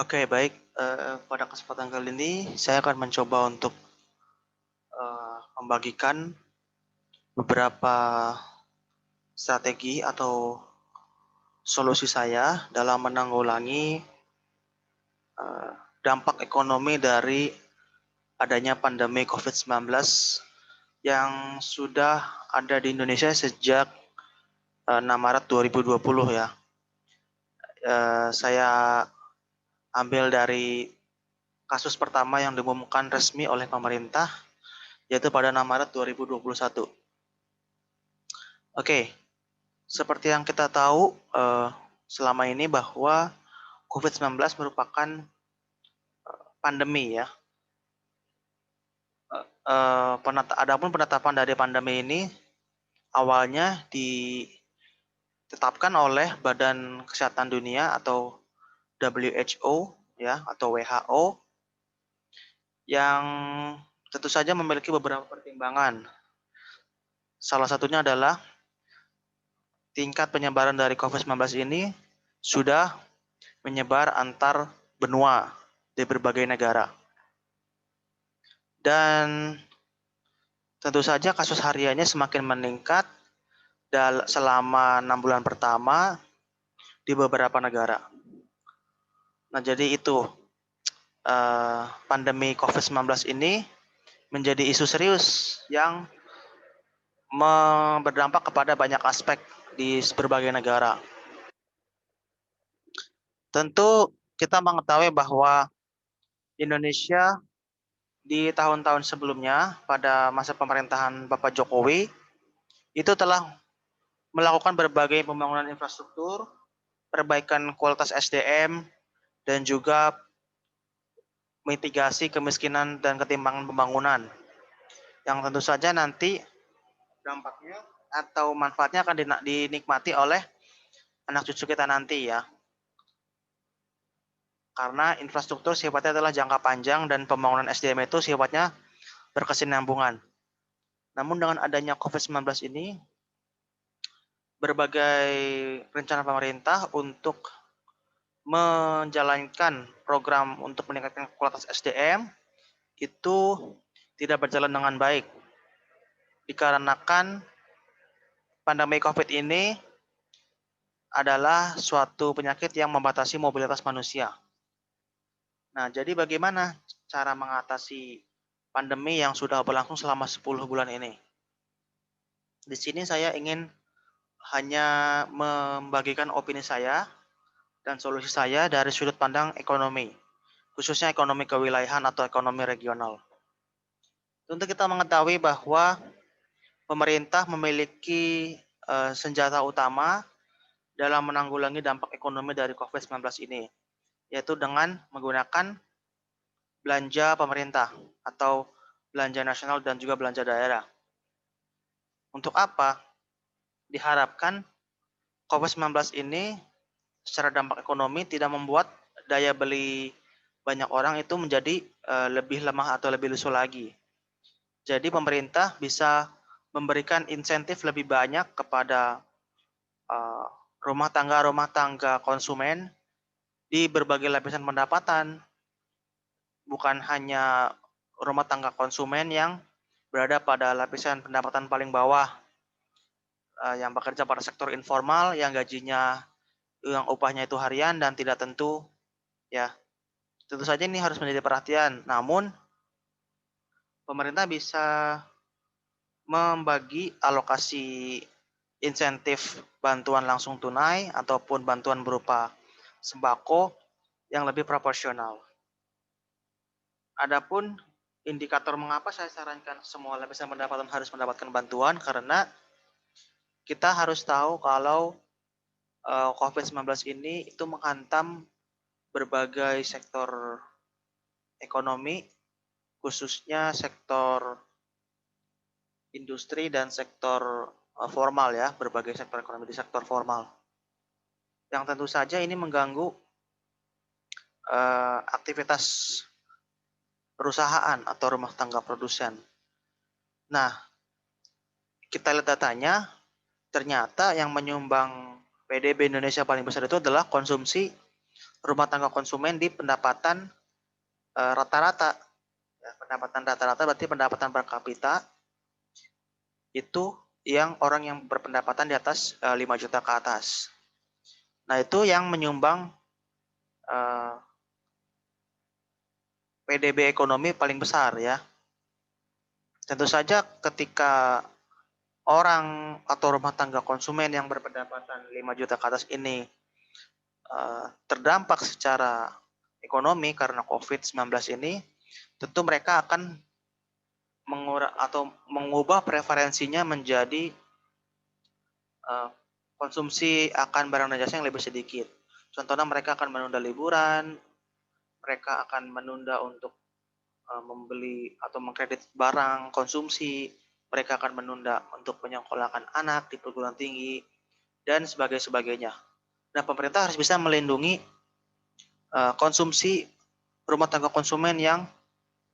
Oke, baik. Pada kesempatan kali ini saya akan mencoba untuk membagikan beberapa strategi atau solusi saya dalam menanggulangi eh, dampak ekonomi dari adanya pandemi COVID-19 yang sudah ada di Indonesia sejak 6 Maret 2020 ya. Saya ambil dari kasus pertama yang diumumkan resmi oleh pemerintah, yaitu pada 6 Maret 2021. Oke, seperti yang kita tahu selama ini bahwa COVID-19 merupakan pandemi ya. Adapun penetapan dari pandemi ini awalnya ditetapkan oleh Badan Kesehatan Dunia atau WHO ya atau WHO yang tentu saja memiliki beberapa pertimbangan. Salah satunya adalah tingkat penyebaran dari COVID-19 ini sudah menyebar antar benua di berbagai negara. Dan tentu saja kasus hariannya semakin meningkat selama 6 bulan pertama di beberapa negara. Nah, jadi itu pandemi COVID-19 ini menjadi isu serius yang berdampak kepada banyak aspek di berbagai negara. Tentu kita mengetahui bahwa Indonesia di tahun-tahun sebelumnya pada masa pemerintahan Bapak Jokowi itu telah melakukan berbagai pembangunan infrastruktur, perbaikan kualitas SDM, dan juga mitigasi kemiskinan dan ketimpangan pembangunan. Yang tentu saja nanti dampaknya atau manfaatnya akan dinikmati oleh anak cucu kita nanti ya. Karena infrastruktur sifatnya adalah jangka panjang dan pembangunan SDM itu sifatnya berkesinambungan. Namun dengan adanya COVID-19 ini, berbagai rencana pemerintah untuk menjalankan program untuk meningkatkan kualitas SDM itu tidak berjalan dengan baik. Dikarenakan pandemi COVID ini adalah suatu penyakit yang membatasi mobilitas manusia. Nah, jadi bagaimana cara mengatasi pandemi yang sudah berlangsung selama 10 bulan ini? Di sini saya ingin hanya membagikan opini saya dan solusi saya dari sudut pandang ekonomi, khususnya ekonomi kewilayahan atau ekonomi regional. Tentu kita mengetahui bahwa pemerintah memiliki senjata utama dalam menanggulangi dampak ekonomi dari COVID-19 ini, yaitu dengan menggunakan belanja pemerintah atau belanja nasional dan juga belanja daerah. Untuk apa? Diharapkan COVID-19 ini secara dampak ekonomi tidak membuat daya beli banyak orang itu menjadi lebih lemah atau lebih lesu lagi. Jadi pemerintah bisa memberikan insentif lebih banyak kepada uh, rumah tangga konsumen di berbagai lapisan pendapatan, bukan hanya rumah tangga konsumen yang berada pada lapisan pendapatan paling bawah, yang bekerja pada sektor informal, yang gajinya, yang upahnya itu harian dan tidak tentu, ya. Tentu saja ini harus menjadi perhatian. Namun, pemerintah bisa membagi alokasi insentif bantuan langsung tunai ataupun bantuan berupa sembako yang lebih proporsional. Adapun indikator mengapa saya sarankan semua lapisan pendapatan harus mendapatkan bantuan, karena kita harus tahu kalau COVID-19 ini itu menghantam berbagai sektor ekonomi, khususnya sektor industri dan sektor formal ya, berbagai sektor ekonomi di sektor formal. Yang tentu saja ini mengganggu aktivitas perusahaan atau rumah tangga produsen. Nah, kita lihat datanya, ternyata yang menyumbang PDB Indonesia paling besar itu adalah konsumsi rumah tangga konsumen di pendapatan rata-rata. Pendapatan rata-rata berarti pendapatan per kapita itu yang orang yang berpendapatan di atas 5 juta ke atas. Nah, itu yang menyumbang PDB ekonomi paling besar ya. Tentu saja ketika orang atau rumah tangga konsumen yang berpendapatan 5 juta ke atas ini terdampak secara ekonomi karena COVID-19 ini, tentu mereka akan mengubah preferensinya menjadi konsumsi akan barang dan jasa yang lebih sedikit. Contohnya mereka akan menunda liburan, mereka akan menunda untuk membeli atau mengkredit barang konsumsi, mereka akan menunda untuk menyekolahkan anak di perguruan tinggi, dan sebagainya. Nah, pemerintah harus bisa melindungi konsumsi rumah tangga konsumen yang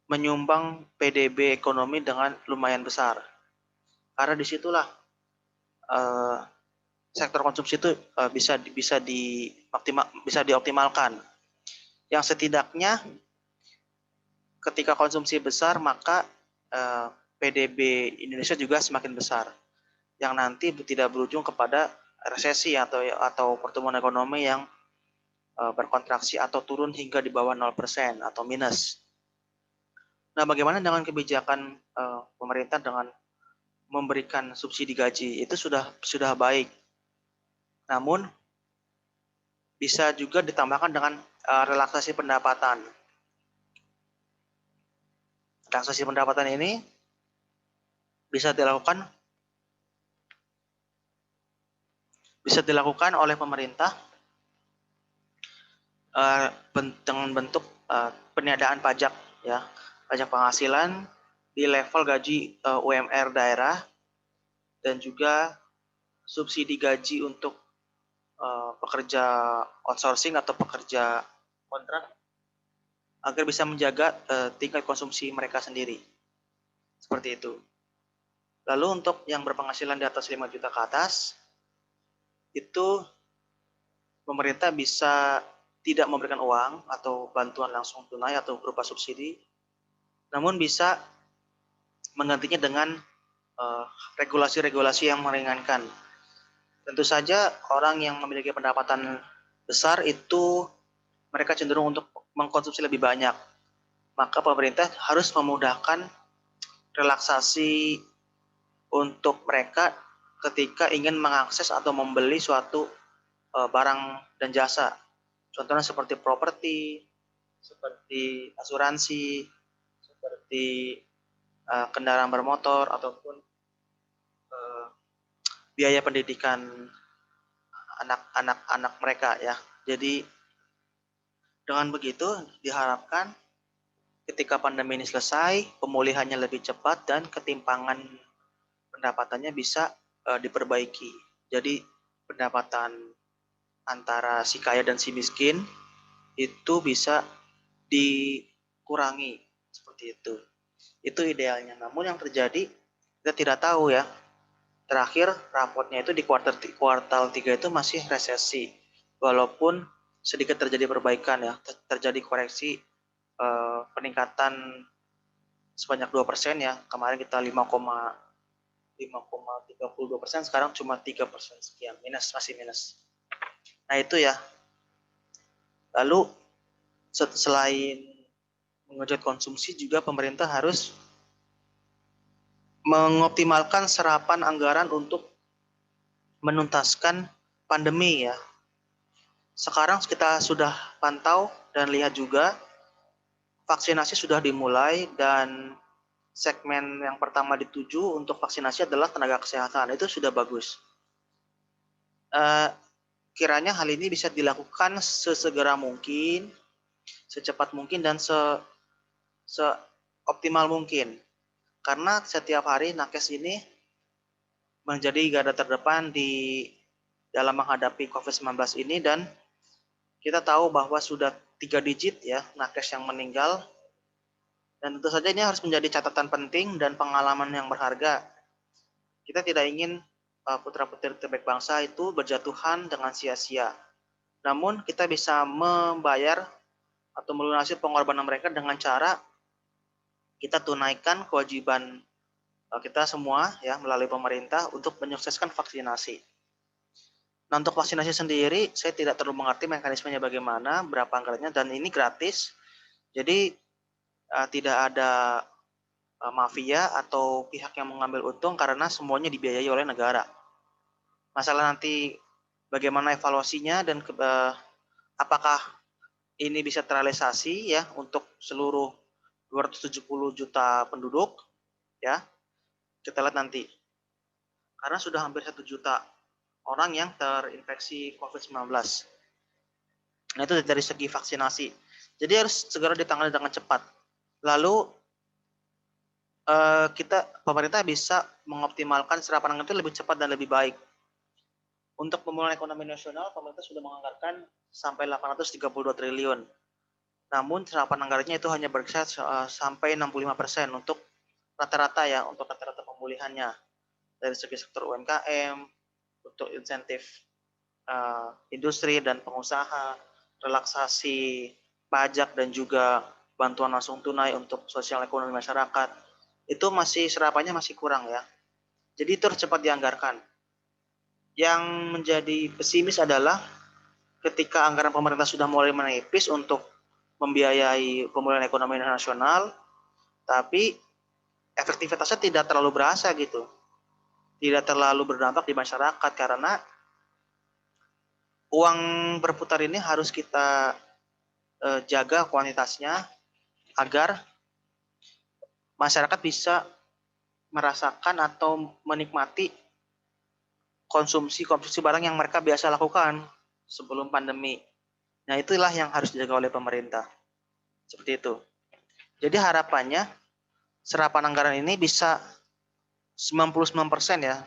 menyumbang PDB ekonomi dengan lumayan besar. Karena disitulah sektor konsumsi itu bisa dioptimalkan. Yang setidaknya ketika konsumsi besar maka PDB Indonesia juga semakin besar, yang nanti tidak berujung kepada resesi atau pertumbuhan ekonomi yang berkontraksi atau turun hingga di bawah 0% atau minus. Nah, bagaimana dengan kebijakan pemerintah dengan memberikan subsidi gaji? Itu sudah baik. Namun bisa juga ditambahkan dengan relaksasi pendapatan. Relaksasi pendapatan ini bisa dilakukan oleh pemerintah dengan bentuk peniadaan pajak ya, pajak penghasilan di level gaji UMR daerah, dan juga subsidi gaji untuk pekerja outsourcing atau pekerja kontrak agar bisa menjaga tingkat konsumsi mereka sendiri. Seperti itu. Lalu untuk yang berpenghasilan di atas 5 juta ke atas, itu pemerintah bisa tidak memberikan uang atau bantuan langsung tunai atau berupa subsidi, namun bisa menggantinya dengan regulasi-regulasi yang meringankan. Tentu saja orang yang memiliki pendapatan besar itu mereka cenderung untuk mengkonsumsi lebih banyak. Maka pemerintah harus memudahkan relaksasi untuk mereka ketika ingin mengakses atau membeli suatu barang dan jasa. Contohnya seperti properti, seperti asuransi, seperti kendaraan bermotor, ataupun biaya pendidikan anak-anak mereka ya. Jadi dengan begitu diharapkan ketika pandemi ini selesai, pemulihannya lebih cepat dan ketimpangan pendapatannya bisa diperbaiki. Jadi pendapatan antara si kaya dan si miskin itu bisa dikurangi seperti itu. Itu idealnya. Namun yang terjadi kita tidak tahu ya. Terakhir raportnya itu di kuartal 3 itu masih resesi. Walaupun sedikit terjadi perbaikan ya, terjadi koreksi peningkatan sebanyak 2% ya. Kemarin kita 5,32%, sekarang cuma 3% sekian, masih minus. Nah itu ya. Lalu selain mengejut konsumsi, juga pemerintah harus mengoptimalkan serapan anggaran untuk menuntaskan pandemi ya. Sekarang kita sudah pantau dan lihat juga vaksinasi sudah dimulai, dan segmen yang pertama dituju untuk vaksinasi adalah tenaga kesehatan. Itu sudah bagus. Kiranya hal ini bisa dilakukan sesegera mungkin, secepat mungkin, dan seoptimal mungkin. Karena setiap hari nakes ini menjadi garda terdepan di dalam menghadapi COVID-19 ini, dan kita tahu bahwa sudah 3 digit ya nakes yang meninggal, dan tentu saja ini harus menjadi catatan penting dan pengalaman yang berharga. Kita tidak ingin putra-putri terbaik bangsa itu berjatuhan dengan sia-sia. Namun kita bisa membayar atau melunasi pengorbanan mereka dengan cara kita tunaikan kewajiban kita semua ya melalui pemerintah untuk menyukseskan vaksinasi. Nah, untuk vaksinasi sendiri saya tidak terlalu mengerti mekanismenya bagaimana, berapa anggarannya, dan ini gratis. Jadi tidak ada mafia atau pihak yang mengambil untung karena semuanya dibiayai oleh negara. Masalah nanti bagaimana evaluasinya dan apakah ini bisa terrealisasi ya untuk seluruh 270 juta penduduk ya, kita lihat nanti. Karena sudah hampir 1 juta orang yang terinfeksi COVID-19. Nah, itu dari segi vaksinasi. Jadi harus segera ditangani dengan cepat. Lalu pemerintah bisa mengoptimalkan serapan anggaran itu lebih cepat dan lebih baik. Untuk pemulihan ekonomi nasional, pemerintah sudah menganggarkan sampai 832 triliun. Namun serapan anggarannya itu hanya berkisar sampai 65% untuk rata-rata ya, untuk rata-rata pemulihannya. Dari segi sektor UMKM, untuk insentif industri dan pengusaha, relaksasi pajak dan juga bantuan langsung tunai untuk sosial ekonomi masyarakat, itu masih serapannya masih kurang ya. Jadi itu harus cepat dianggarkan. Yang menjadi pesimis adalah ketika anggaran pemerintah sudah mulai menipis untuk membiayai pemulihan ekonomi nasional, tapi efektivitasnya tidak terlalu berasa gitu. Tidak terlalu berdampak di masyarakat karena uang berputar ini harus kita jaga kuantitasnya agar masyarakat bisa merasakan atau menikmati konsumsi barang yang mereka biasa lakukan sebelum pandemi. Nah, itulah yang harus dijaga oleh pemerintah. Seperti itu. Jadi harapannya serapan anggaran ini bisa 99% ya,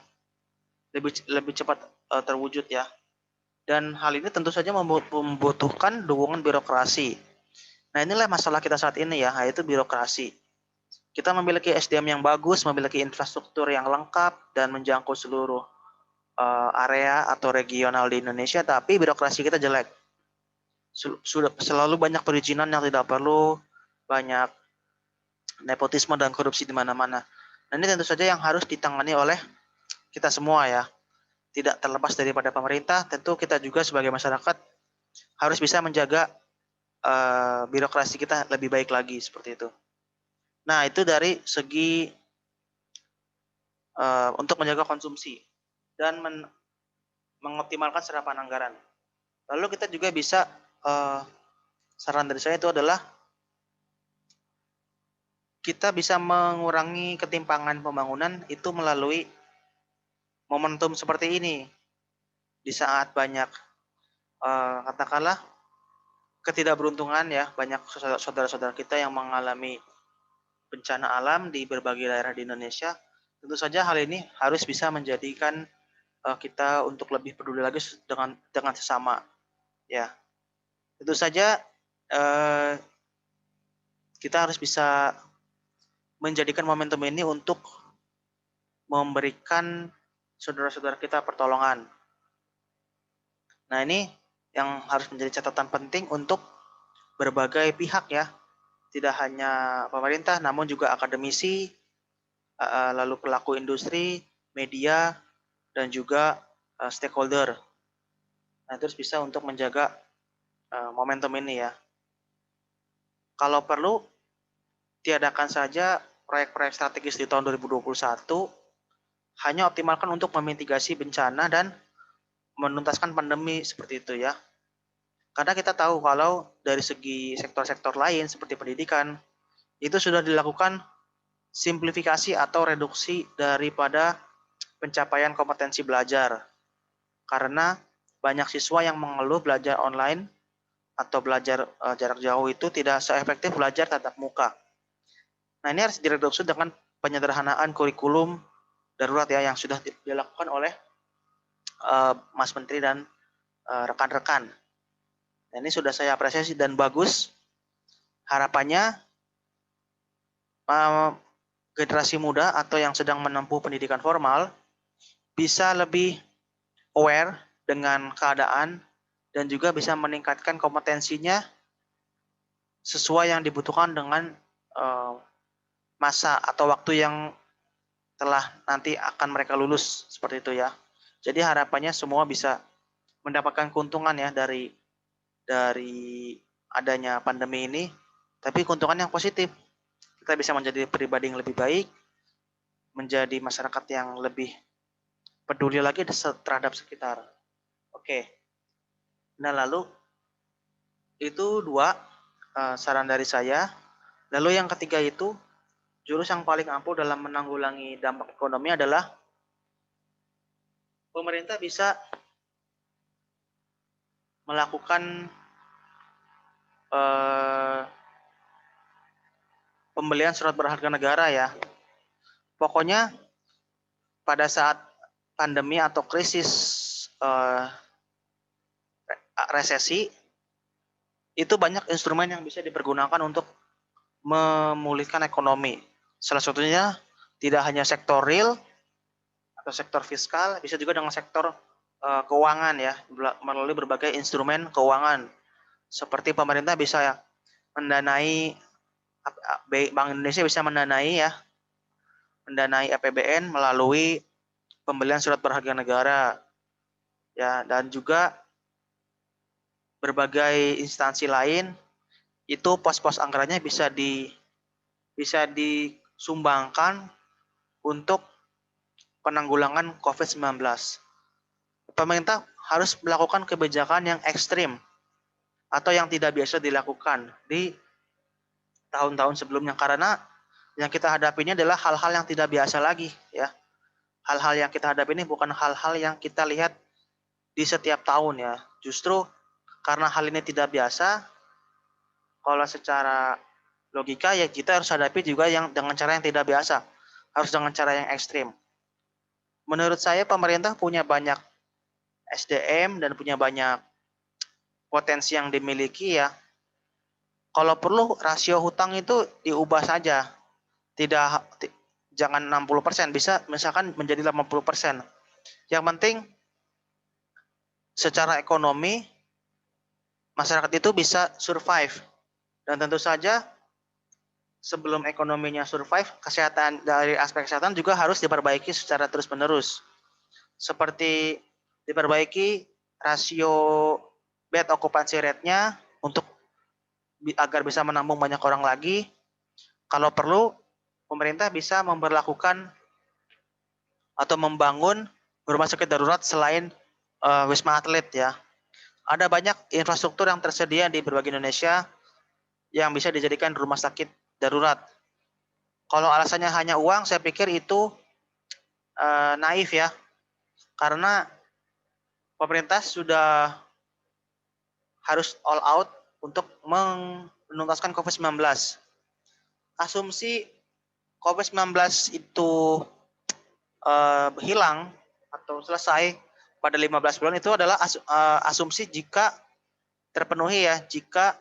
lebih cepat terwujud ya. Dan hal ini tentu saja membutuhkan dukungan birokrasi. Nah, inilah masalah kita saat ini ya, yaitu birokrasi. Kita memiliki SDM yang bagus, memiliki infrastruktur yang lengkap dan menjangkau seluruh area atau regional di Indonesia, tapi birokrasi kita jelek. Sudah selalu banyak perizinan yang tidak perlu, banyak nepotisme dan korupsi di mana-mana. Nah, ini tentu saja yang harus ditangani oleh kita semua ya. Tidak terlepas daripada pemerintah, tentu kita juga sebagai masyarakat harus bisa menjaga birokrasi kita lebih baik lagi seperti itu. Nah, itu dari segi untuk menjaga konsumsi dan mengoptimalkan serapan anggaran. Lalu kita juga bisa saran dari saya itu adalah kita bisa mengurangi ketimpangan pembangunan itu melalui momentum seperti ini. Di saat banyak katakanlah ketidakberuntungan ya, banyak saudara-saudara kita yang mengalami bencana alam di berbagai daerah di Indonesia. Tentu saja hal ini harus bisa menjadikan kita untuk lebih peduli lagi dengan sesama ya. Tentu saja kita harus bisa menjadikan momentum ini untuk memberikan saudara-saudara kita pertolongan. Nah, ini yang harus menjadi catatan penting untuk berbagai pihak ya. Tidak hanya pemerintah, namun juga akademisi, lalu pelaku industri, media, dan juga stakeholder. Nah, terus bisa untuk menjaga momentum ini ya. Kalau perlu, tiadakan saja proyek-proyek strategis di tahun 2021, hanya optimalkan untuk memitigasi bencana dan menuntaskan pandemi seperti itu ya. Karena kita tahu kalau dari segi sektor-sektor lain seperti pendidikan, itu sudah dilakukan simplifikasi atau reduksi daripada pencapaian kompetensi belajar. Karena banyak siswa yang mengeluh belajar online atau belajar jarak jauh itu tidak seefektif belajar tatap muka. Nah, ini harus direduksi dengan penyederhanaan kurikulum darurat ya yang sudah dilakukan oleh Mas Menteri dan rekan-rekan. Nah, ini sudah saya apresiasi dan bagus. Harapannya generasi muda atau yang sedang menempuh pendidikan formal bisa lebih aware dengan keadaan dan juga bisa meningkatkan kompetensinya sesuai yang dibutuhkan dengan masa atau waktu yang telah nanti akan mereka lulus, seperti itu ya. Jadi harapannya semua bisa mendapatkan keuntungan ya dari adanya pandemi ini, tapi keuntungan yang positif. Kita bisa menjadi pribadi yang lebih baik, menjadi masyarakat yang lebih peduli lagi terhadap sekitar. Oke. Nah, lalu itu dua saran dari saya. Lalu yang ketiga itu, jurus yang paling ampuh dalam menanggulangi dampak ekonomi adalah pemerintah bisa melakukan pembelian surat berharga negara ya. Pokoknya pada saat pandemi atau krisis resesi, itu banyak instrumen yang bisa dipergunakan untuk memulihkan ekonomi. Salah satunya tidak hanya sektor real atau sektor fiskal, bisa juga dengan sektor keuangan ya, melalui berbagai instrumen keuangan. Seperti pemerintah bisa mendanai, Bank Indonesia bisa mendanai APBN melalui pembelian surat berharga negara ya, dan juga berbagai instansi lain itu pos-pos anggarannya bisa disumbangkan untuk penanggulangan COVID-19. Pemerintah harus melakukan kebijakan yang ekstrim atau yang tidak biasa dilakukan di tahun-tahun sebelumnya, karena yang kita hadapi ini adalah hal-hal yang tidak biasa lagi ya. Hal-hal yang kita hadapi ini bukan hal-hal yang kita lihat di setiap tahun ya. Justru karena hal ini tidak biasa, kalau secara logika ya kita harus hadapi juga yang dengan cara yang tidak biasa, harus dengan cara yang ekstrim. Menurut saya pemerintah punya banyak SDM dan punya banyak potensi yang dimiliki ya. Kalau perlu rasio hutang itu diubah saja. Jangan 60%, bisa misalkan menjadi 80%. Yang penting secara ekonomi masyarakat itu bisa survive. Dan tentu saja sebelum ekonominya survive, kesehatan dari aspek kesehatan juga harus diperbaiki secara terus-menerus. Seperti diperbaiki rasio bed occupancy rate-nya untuk agar bisa menampung banyak orang lagi. Kalau perlu, pemerintah bisa memberlakukan atau membangun rumah sakit darurat selain Wisma Atlet ya. Ada banyak infrastruktur yang tersedia di berbagai Indonesia yang bisa dijadikan rumah sakit darurat. Kalau alasannya hanya uang, saya pikir itu naif ya. Karena pemerintah sudah harus all out untuk menuntaskan COVID-19. Asumsi COVID-19 itu hilang atau selesai pada 15 bulan itu adalah asumsi jika terpenuhi ya, jika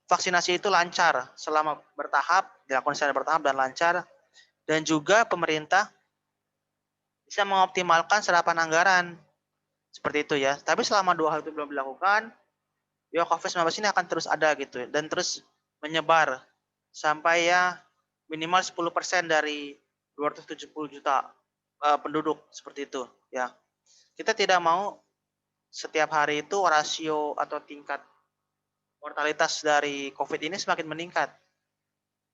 vaksinasi itu lancar selama bertahap, dilakukan secara bertahap dan lancar, dan juga pemerintah bisa mengoptimalkan serapan anggaran. Seperti itu ya. Tapi selama 2 hal itu belum dilakukan, ya COVID-19 ini akan terus ada gitu dan terus menyebar sampai ya minimal 10% dari 270 juta penduduk, seperti itu ya. Kita tidak mau setiap hari itu rasio atau tingkat mortalitas dari COVID ini semakin meningkat.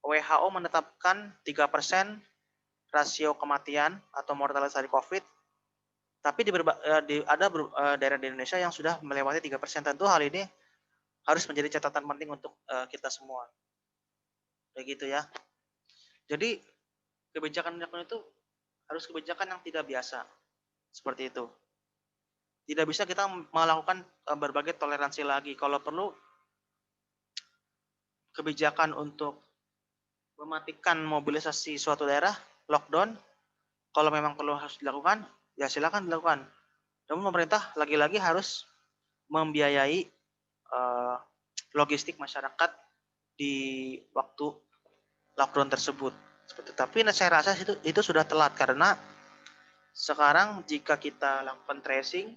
WHO menetapkan 3% rasio kematian atau mortalitas dari COVID, tapi ada daerah di Indonesia yang sudah melewati 3%. Tentu hal ini harus menjadi catatan penting untuk kita semua. Begitu ya. Jadi kebijakan itu harus kebijakan yang tidak biasa. Seperti itu. Tidak bisa kita melakukan berbagai toleransi lagi. Kalau perlu kebijakan untuk mematikan mobilisasi suatu daerah, lockdown, kalau memang perlu harus dilakukan, ya silakan dilakukan. Namun pemerintah lagi-lagi harus membiayai logistik masyarakat di waktu lockdown tersebut. Tapi saya rasa itu sudah telat, karena sekarang jika kita lakukan tracing,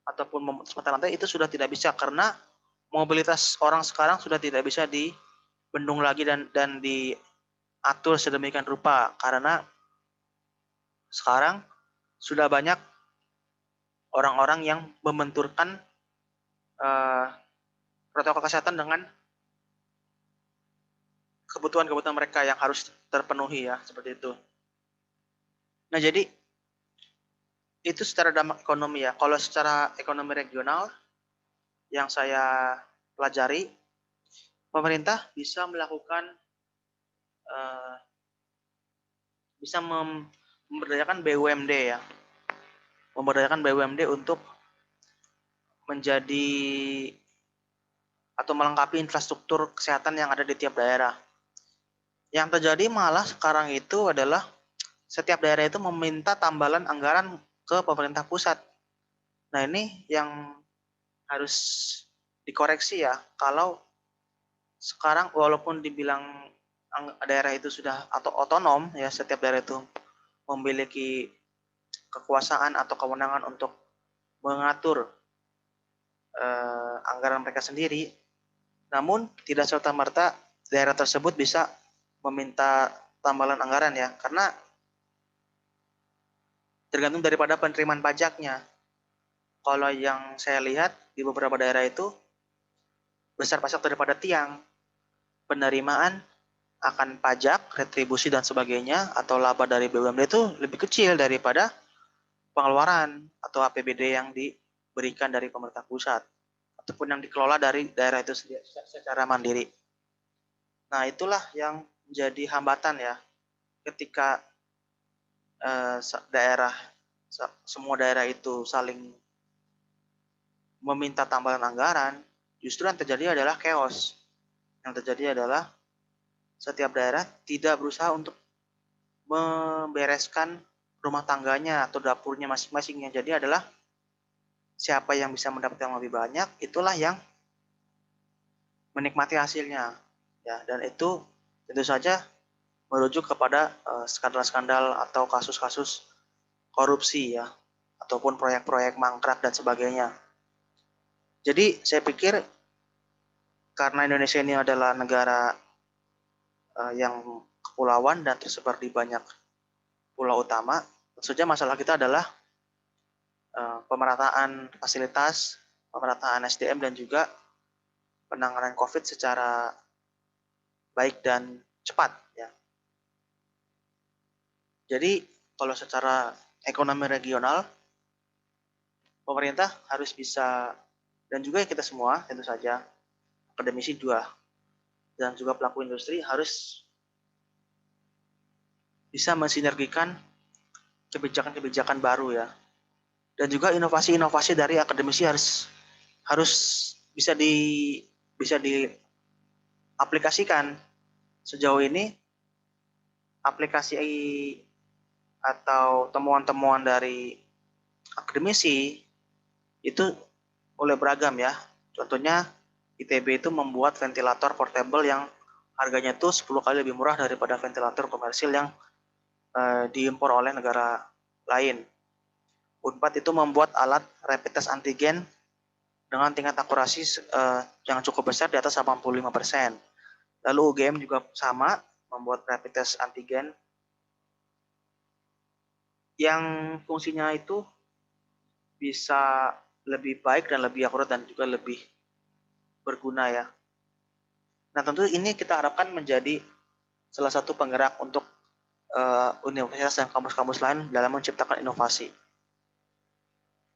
ataupun memutus mata rantai itu sudah tidak bisa, karena mobilitas orang sekarang sudah tidak bisa dibendung lagi dan diatur sedemikian rupa, karena sekarang sudah banyak orang-orang yang membenturkan protokol kesehatan dengan kebutuhan-kebutuhan mereka yang harus terpenuhi ya, seperti itu. Nah, jadi itu secara dampak ekonomi ya. Kalau secara ekonomi regional yang saya pelajari, pemerintah bisa melakukan bisa memberdayakan BUMD ya, memberdayakan BUMD untuk menjadi atau melengkapi infrastruktur kesehatan yang ada di tiap daerah. Yang terjadi malah sekarang itu adalah setiap daerah itu meminta tambalan anggaran ke pemerintah pusat. Nah, ini yang harus dikoreksi ya. Kalau sekarang walaupun dibilang daerah itu sudah atau otonom ya, setiap daerah itu memiliki kekuasaan atau kewenangan untuk mengatur anggaran mereka sendiri, namun tidak serta-merta daerah tersebut bisa meminta tambahan anggaran ya, karena tergantung daripada penerimaan pajaknya. Kalau yang saya lihat di beberapa daerah itu, besar pajak daripada tiang, penerimaan akan pajak, retribusi dan sebagainya atau laba dari BUMD itu lebih kecil daripada pengeluaran atau APBD yang diberikan dari pemerintah pusat ataupun yang dikelola dari daerah itu sendiri secara mandiri. Nah, itulah yang menjadi hambatan ya, ketika semua daerah itu saling meminta tambahan anggaran, justru yang terjadi adalah chaos. Yang terjadi adalah setiap daerah tidak berusaha untuk membereskan rumah tangganya atau dapurnya masing-masing. Yang jadi adalah siapa yang bisa mendapatkan lebih banyak, itulah yang menikmati hasilnya. Ya, dan itu tentu saja merujuk kepada skandal-skandal atau kasus-kasus korupsi ya, ataupun proyek-proyek mangkrak dan sebagainya. Jadi saya pikir karena Indonesia ini adalah negara yang kepulauan dan tersebar di banyak pulau utama, tentu saja masalah kita adalah pemerataan fasilitas, pemerataan SDM dan juga penanganan COVID secara baik dan cepat ya. Jadi kalau secara ekonomi regional, pemerintah harus bisa, dan juga kita semua tentu saja, akademisi juga dan juga pelaku industri harus bisa mensinergikan kebijakan-kebijakan baru ya. Dan juga inovasi-inovasi dari akademisi harus bisa diaplikasikan. Sejauh ini aplikasi atau temuan-temuan dari akademisi itu mulai beragam ya. Contohnya ITB itu membuat ventilator portable yang harganya itu 10 kali lebih murah daripada ventilator komersil yang diimpor oleh negara lain. Unpad itu membuat alat rapid test antigen dengan tingkat akurasi yang cukup besar di atas 85%. Lalu UGM juga sama, membuat rapid test antigen yang fungsinya itu bisa lebih baik dan lebih akurat dan juga lebih berguna ya. Nah, tentu ini kita harapkan menjadi salah satu penggerak untuk universitas dan kampus-kampus lain dalam menciptakan inovasi.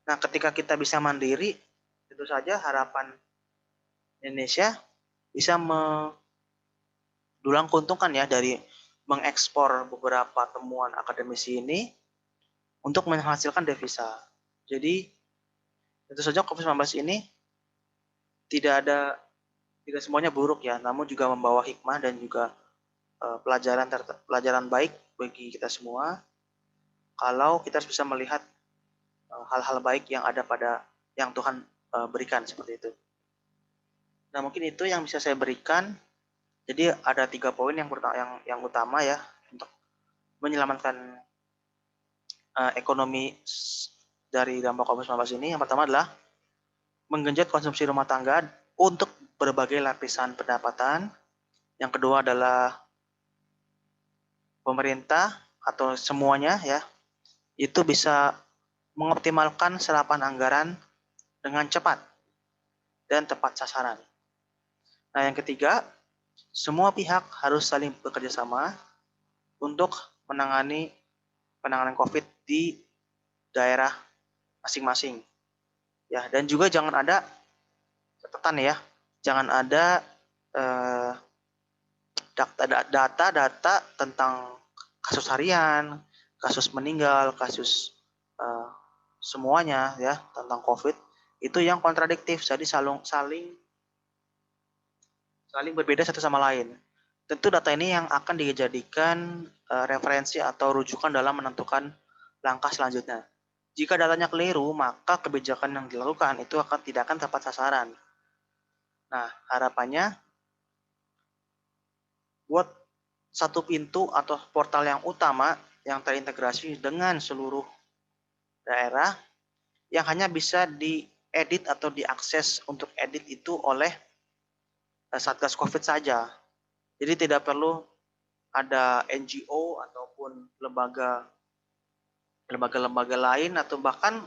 Nah, ketika kita bisa mandiri, tentu saja harapan Indonesia bisa mendulang keuntungan ya dari mengekspor beberapa temuan akademisi ini untuk menghasilkan devisa. Jadi, tentu saja COVID-19 ini tidak semuanya buruk ya, namun juga membawa hikmah dan juga pelajaran baik bagi kita semua. Kalau kita bisa melihat hal-hal baik yang ada pada yang Tuhan berikan seperti itu. Nah, mungkin itu yang bisa saya berikan. Jadi ada 3 poin yang utama ya untuk menyelamatkan ekonomi dari dampak COVID-19 ini yang pertama adalah menggenjot konsumsi rumah tangga untuk berbagai lapisan pendapatan. Yang kedua adalah pemerintah atau semuanya ya, itu bisa mengoptimalkan serapan anggaran dengan cepat dan tepat sasaran. Nah, yang ketiga, semua pihak harus saling bekerja sama untuk penanganan COVID di daerah masing-masing. Ya, dan juga jangan ada catatan ya, jangan ada data-data tentang kasus harian, kasus meninggal, kasus semuanya ya tentang COVID itu yang kontradiktif, jadi saling berbeda satu sama lain. Tentu data ini yang akan dijadikan referensi atau rujukan dalam menentukan langkah selanjutnya. Jika datanya keliru, maka kebijakan yang dilakukan itu tidak akan tepat sasaran. Nah, harapannya buat satu pintu atau portal yang utama yang terintegrasi dengan seluruh daerah yang hanya bisa diedit atau diakses untuk edit itu oleh Satgas COVID saja. Jadi tidak perlu ada NGO ataupun lembaga-lembaga lain atau bahkan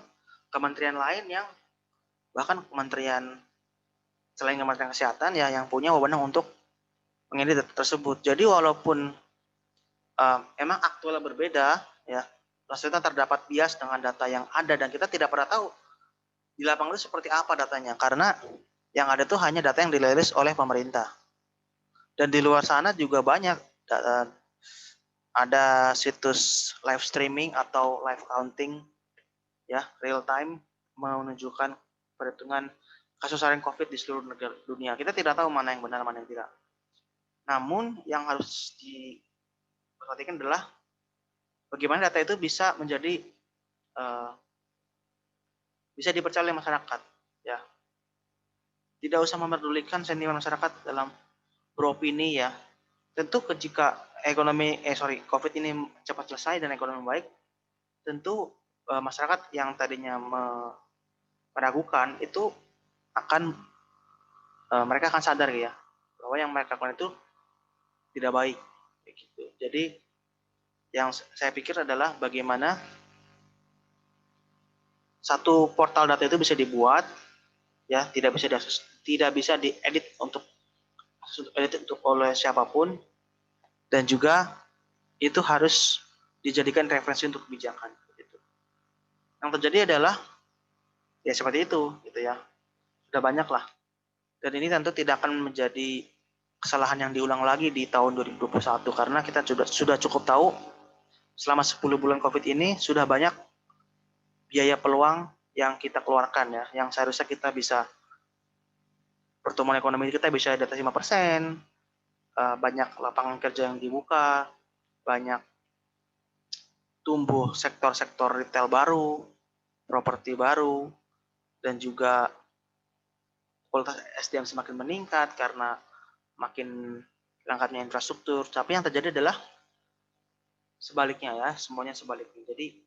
kementerian lain yang selain Kementerian Kesehatan ya yang punya wewenang untuk mengedit data tersebut. Jadi walaupun emang aktualnya berbeda ya, rasanya terdapat bias dengan data yang ada dan kita tidak pernah tahu di lapangan itu seperti apa datanya karena yang ada tuh hanya data yang dirilis oleh pemerintah. Dan di luar sana juga banyak ada situs live streaming atau live counting ya real time menunjukkan perhitungan kasus harian COVID di seluruh negara dunia. Kita tidak tahu mana yang benar mana yang tidak. Namun yang harus diperhatikan adalah bagaimana data itu bisa menjadi bisa dipercaya oleh masyarakat ya. Tidak usah memerdulikan sentimen masyarakat dalam beropini ya. Tentu jika COVID ini cepat selesai dan ekonomi baik, tentu masyarakat yang tadinya meragukan itu mereka akan sadar ya bahwa yang mereka lakukan itu tidak baik gitu. Jadi yang saya pikir adalah bagaimana satu portal data itu bisa dibuat ya, tidak bisa diedit untuk oleh siapapun dan juga itu harus dijadikan referensi untuk kebijakan gitu. Yang terjadi adalah ya seperti itu gitu ya. Sudah banyak lah. Dan ini tentu tidak akan menjadi kesalahan yang diulang lagi di tahun 2021 karena kita sudah cukup tahu selama 10 bulan COVID ini sudah banyak biaya peluang yang kita keluarkan ya, yang seharusnya kita bisa pertumbuhan ekonomi kita bisa di atas 5%, banyak lapangan kerja yang dibuka, banyak tumbuh sektor-sektor retail baru, properti baru, dan juga kualitas SDM semakin meningkat karena makin lengkapnya infrastruktur. Tapi yang terjadi adalah sebaliknya ya, semuanya sebaliknya. Jadi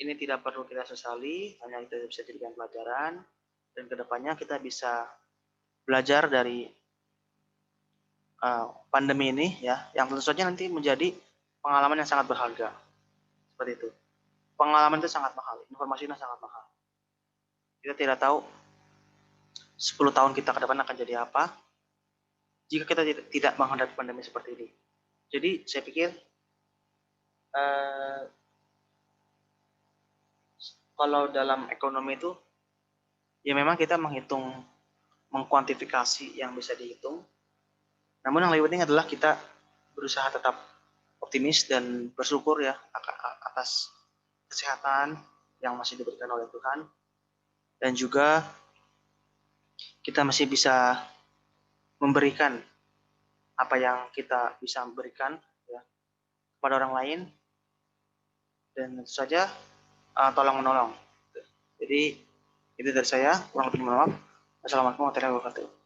ini tidak perlu kita sesali, hanya kita bisa jadikan pelajaran, dan kedepannya kita bisa belajar dari pandemi ini ya, yang tentu saja nanti menjadi pengalaman yang sangat berharga. Seperti itu. Pengalaman itu sangat mahal, informasinya sangat mahal. Kita tidak tahu 10 tahun kita ke depan akan jadi apa jika kita tidak menghadapi pandemi seperti ini. Jadi saya pikir kalau dalam ekonomi itu ya memang kita mengkuantifikasi yang bisa dihitung. Namun yang lebih penting adalah kita berusaha tetap optimis dan bersyukur ya atas kesehatan yang masih diberikan oleh Tuhan. Dan juga kita masih bisa memberikan apa yang kita bisa berikan ya, kepada orang lain. Dan tentu saja tolong menolong. Jadi itu dari saya, kurang lebih mohon maaf. Assalamualaikum warahmatullahi wabarakatuh.